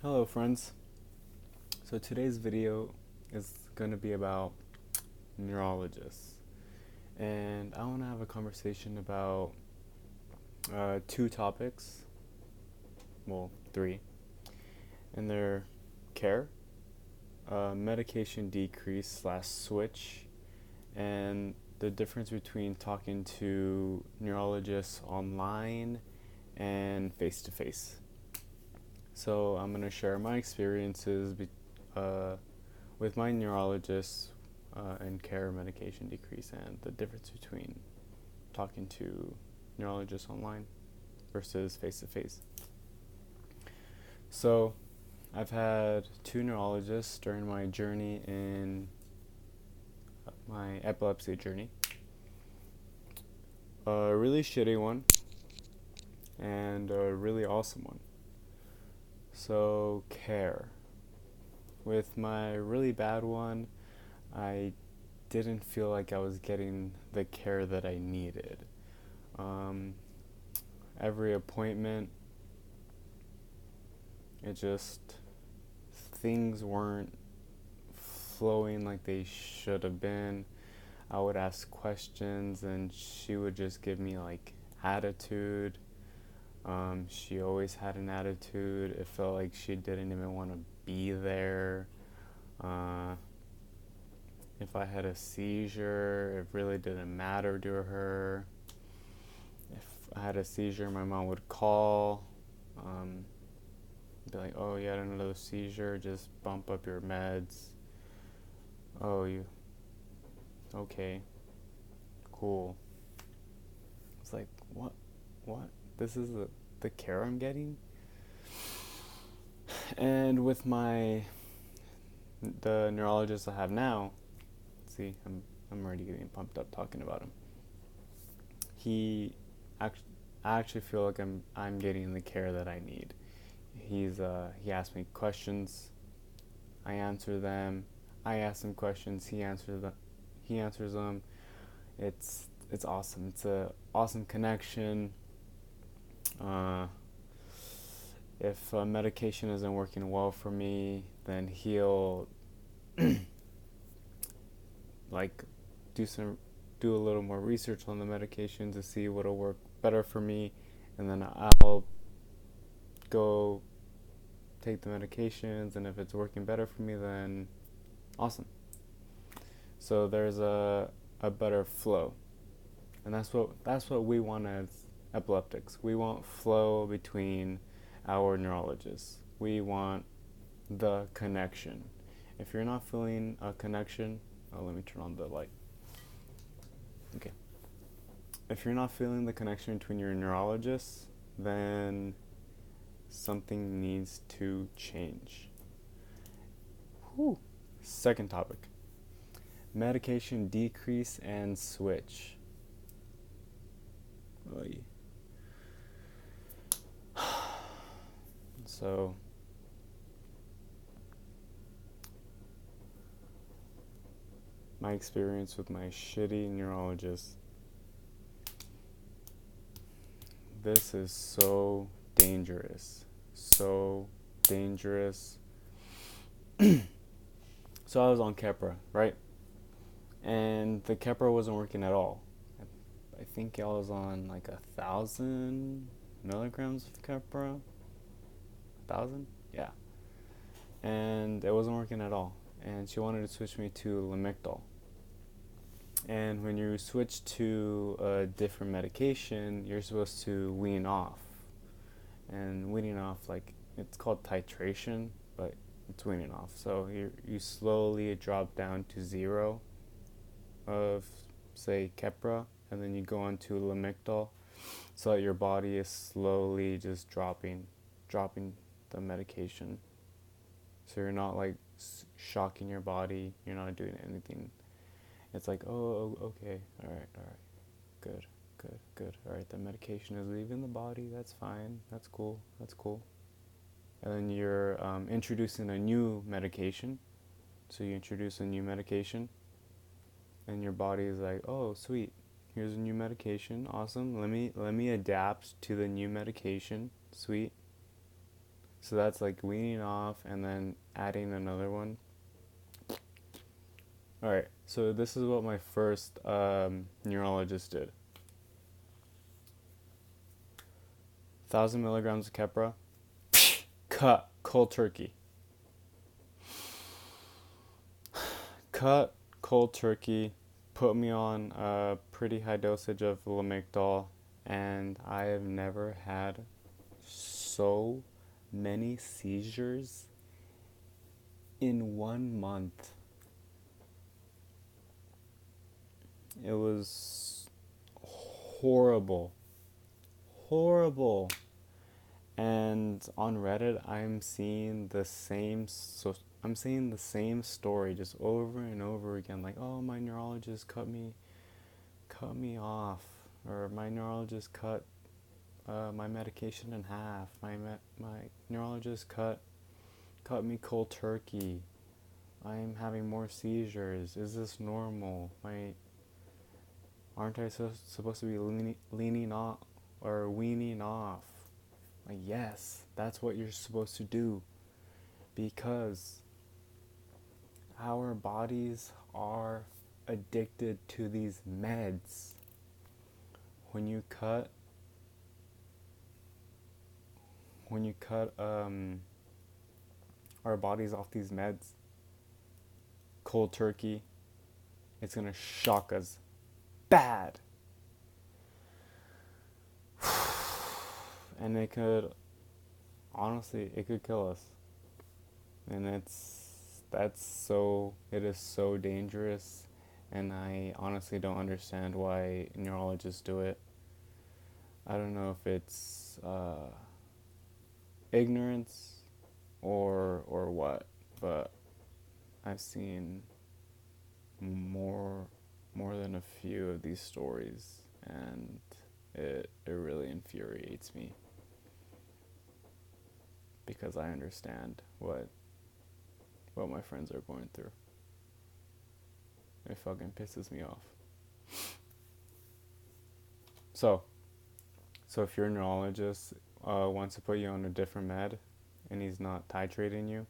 Hello friends. So today's video is going to be about neurologists, and I want to have a conversation about two topics, well, three, and they're care, medication decrease slash switch, and the difference between talking to neurologists online and face to face. So I'm going to share my experiences with my neurologist and care medication decrease and the difference between talking to neurologists online versus face to face. So I've had two neurologists during my journey in my epilepsy journey. A really shitty one and a really awesome one. So care. With my really bad one, I didn't feel like I was getting the care that I needed. Every appointment, things weren't flowing like they should have been. I would ask questions and she would just give me like attitude. She always had an attitude. It felt like she didn't even want to be there. If I had a seizure, it really didn't matter to her. If I had a seizure, my mom would call, be like, "Oh, you had another seizure, just bump up your meds." "Oh, you, okay, cool." It's like, what? This is the care I'm getting? And with the neurologist I have now, see, I'm already getting pumped up talking about him. I actually feel like I'm getting the care that I need. He asks me questions, I answer them. I ask him questions, he answers them. It's awesome. It's a awesome connection. If medication isn't working well for me, then he'll like do a little more research on the medication to see what'll work better for me, and then I'll go take the medications, and if it's working better for me, then awesome. So there's a better flow, and that's what we want as epileptics. We want flow between our neurologists. We want the connection. If you're not feeling a connection, let me turn on the light. Okay. If you're not feeling the connection between your neurologists, then something needs to change. Whew. Second topic: medication decrease and switch. So my experience with my shitty neurologist, this is so dangerous. So dangerous. So I was on Keppra, right? And the Keppra wasn't working at all. I think I was on like 1,000 milligrams of Keppra. 1,000? Yeah. And it wasn't working at all. And she wanted to switch me to Lamictal. And when you switch to a different medication, you're supposed to wean off. And weaning off, like, it's called titration, but it's weaning off. So you slowly drop down to 0 of, say, Keppra, and then you go on to Lamictal, so that your body is slowly just dropping the medication. So you're not like shocking your body, you're not doing anything. It's like, oh, okay, all right, good. All right, the medication is leaving the body. That's fine. That's cool. And then you're introducing a new medication. So you introduce a new medication, and your body is like, oh, sweet. Here's a new medication. Awesome. Let me adapt to the new medication. Sweet. So that's like weaning off and then adding another one. All right, so this is what my first neurologist did. 1,000 milligrams of Keppra, cut cold turkey. Cut cold turkey, put me on a pretty high dosage of Lamictal, and I have never had so many seizures in 1 month. It was horrible. Horrible. And on Reddit, I'm seeing the same story just over and over again. Like, oh, my neurologist cut me off, or my neurologist cut my medication in half. My neurologist cut me cold turkey. I'm having more seizures. Is this normal? Aren't I supposed to be leaning off or weaning off? Like, yes, that's what you're supposed to do, because our bodies are addicted to these meds. When you cut our bodies off these meds, cold turkey, it's gonna shock us bad. And it could kill us. And it is so dangerous, and I honestly don't understand why neurologists do it. I don't know if it's ignorance or what, but I've seen more than a few of these stories, and it really infuriates me, because I understand what my friends are going through. It fucking pisses me off. So if your neurologist wants to put you on a different med, and he's not titrating you,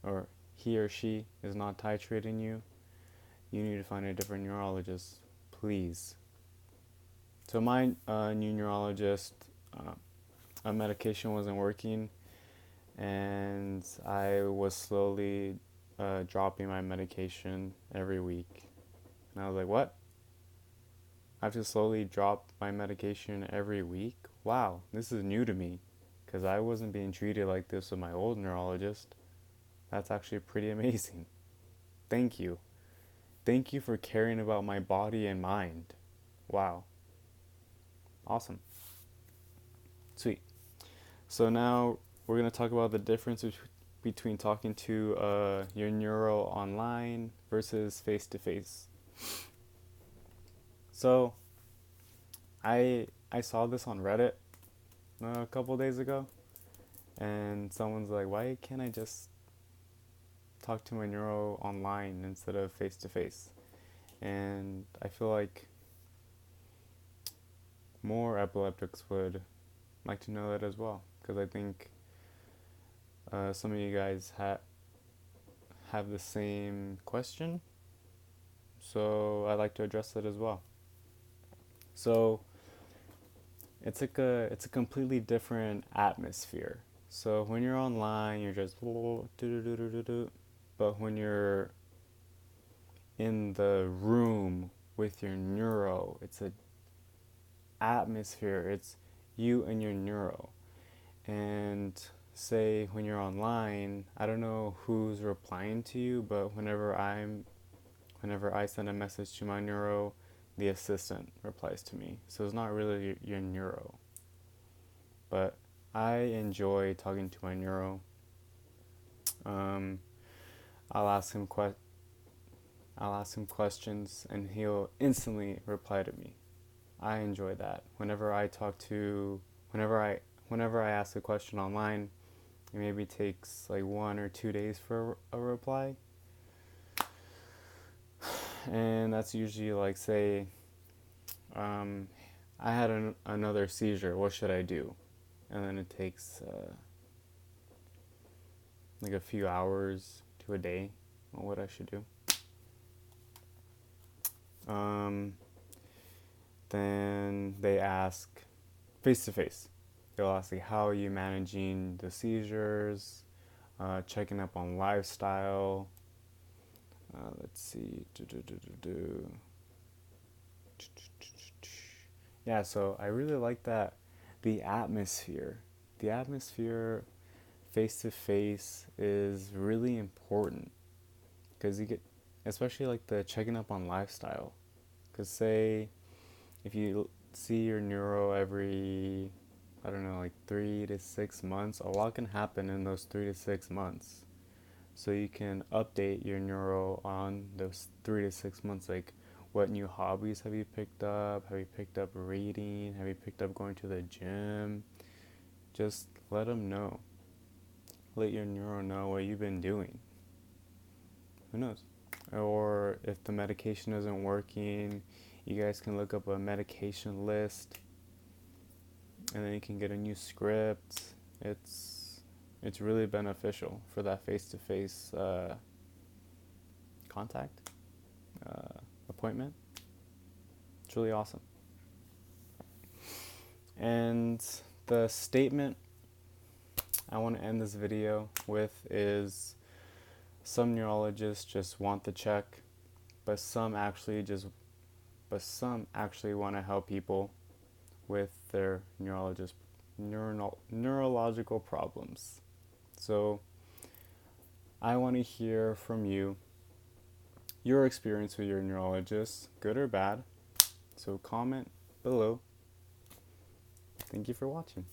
or he or she is not titrating you, you need to find a different neurologist, please. So my new neurologist, a medication wasn't working, and I was slowly dropping my medication every week. And I was like, what? I have to slowly drop my medication every week? Wow, this is new to me, because I wasn't being treated like this with my old neurologist. That's actually pretty amazing. Thank you. Thank you for caring about my body and mind. Wow. Awesome. Sweet. So now we're going to talk about the difference between talking to your neuro online versus face-to-face. So I saw this on Reddit a couple days ago, and someone's like, why can't I just talk to my neuro online instead of face-to-face? And I feel like more epileptics would like to know that as well, because I think some of you guys have the same question, so I'd like to address that as well. So it's a completely different atmosphere. So when you're online, you're just but when you're in the room with your neuro, it's a atmosphere. It's you and your neuro. And say when you're online, I don't know who's replying to you, but whenever I send a message to my neuro, the assistant replies to me. So it's not really your neuro. But I enjoy talking to my neuro. I'll ask him questions, and he'll instantly reply to me. I enjoy that. Whenever I ask a question online, it maybe takes like 1 or 2 days for a reply. And that's usually like, say, I had another seizure. What should I do? and then it takes like a few hours to a day on what I should do. Then they ask face to face. They'll ask like, how are you managing the seizures, checking up on lifestyle. Let's see. Yeah, so I really like that. The atmosphere face to face is really important because you get, especially like the checking up on lifestyle. Because say if you see your neuro every, I don't know, like 3 to 6 months, a lot can happen in those 3 to 6 months. So you can update your neuro on those 3 to 6 months, like what new hobbies have you picked up? Have you picked up reading? Have you picked up going to the gym? Just let them know. Let your neuro know what you've been doing. Who knows? Or if the medication isn't working, you guys can look up a medication list and then you can get a new script. It's really beneficial for that face-to-face contact, appointment. It's really awesome. And the statement I want to end this video with is, some neurologists just want the check, but some actually want to help people with their neurological problems. So I want to hear from you, your experience with your neurologist, good or bad. So comment below. Thank you for watching.